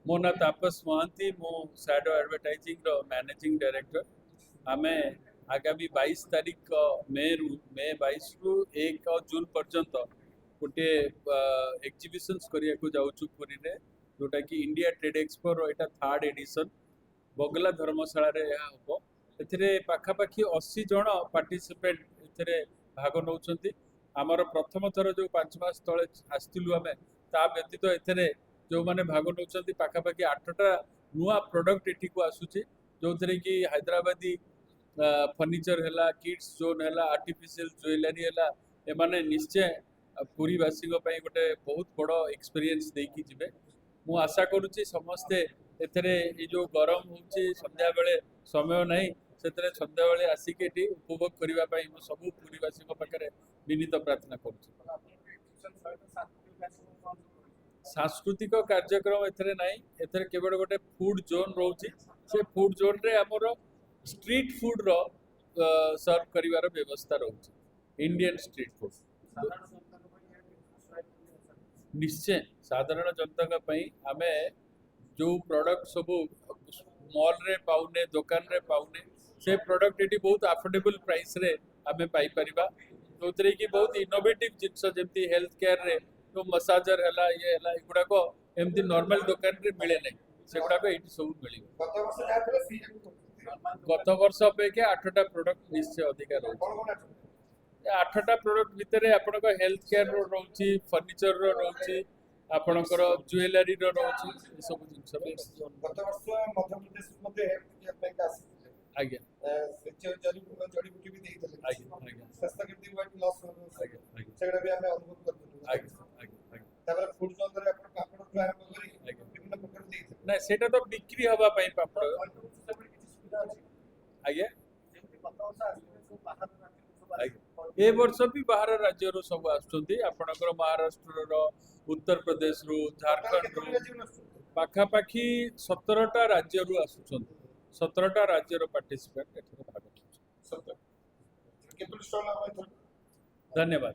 मो ना तापस महांती मो सैडो एडवर्टाइजिंग रो मैनेजिंग डायरेक्टर आमे आगामी 22 तारीख मे 22 रु 1 जून पर्यंत गोटे एक्जिबिशन्स करिया को जाउछु पुरी रे जोटा कि इंडिया ट्रेड एक्सपो रो एटा थर्ड एडिशन बगला धर्मशाला रे या हबो एथिरे पाखापाखी 80 जन पार्टिसिपेंट एथिरे भाग नउछंती आमर प्रथम थर जो 5 मास तळे आस्तिलु आमे ता व्यतीत एथिरे जो माने भाग नउछंती पाखापाखी 8टा नुआ प्रोडक्ट एठी को आसुची जो थरे कि हैदराबादी फर्निचर हैला किड्स जोन हैला आर्टिफिशियल ज्वेलरी हैला ए माने निश्चय पुरीवासी गोटे बहुत बड़ एक्सपीरियंस देकी जिबे मु आशा करूची समस्ते एथरे ए जो गरम होची संध्या बेले समय नहीं सेतरे संध्या बेले आसिक एठी उपभोग करिवा पई मु सब पुरीवासी को पाखरे विनीत प्रार्थना करूची सांस्कृतिक कार्यक्रम एथरे नहीं एथरे केवल गोटे फूड जोन रोची से फूड जोन रे हमर स्ट्रीट फूड रो सर्व करिवार व्यवस्था रोची इंडियन स्ट्रीट फूड निश्चय साधारण जनता पई आमे जो प्रोडक्ट सब मॉल रे पाउने दुकान रे पाउने से प्रोडक्ट एटी बहुत अफोर्डेबल प्राइस रे आमे पाई परिबा जोतरे कि बहुत इनोवेटिव जिंस जेमती हेल्थ केयर रे तो मसाजर हैला ये हैला एगुडा को एमती नॉर्मल दुकान रे मिले नै सेगुडा को एटी सब मिली गत वर्ष अपेक्षा 8टा प्रोडक्ट निश्चय अधिक रहउची 8टा प्रोडक्ट भितरे आपन को हेल्थ केयर रो रहउची फर्नीचर रो रहउची आपनकर ज्वेलरी रो रहउची ए सब जिंस गत वर्ष मध्य प्रदेश मध्ये बैंक आसी आज्ञा जड़ी बूटी भी देइतले आज्ञा सस्ता केमती वेट लॉस आज्ञा सेगडा भी हमें अनुभव करथु आज्ञा तापर फूड जोन रे अपन पापड़ ट्राई करी विभिन्न प्रकार देइतले ना सेटा तो बिक्री हवा पई पापड़ आज्ञा ए वर्ष भी बाहर राज्य रो सब आछुंती आपनकर महाराष्ट्र रो उत्तर प्रदेश रो झारखंड रो पाखापाखी 17टा राज्य रो आछुंती 17टा राज्य रो पार्टिसिपेंट एठरे भाग धन्यवाद। धन्यवाद।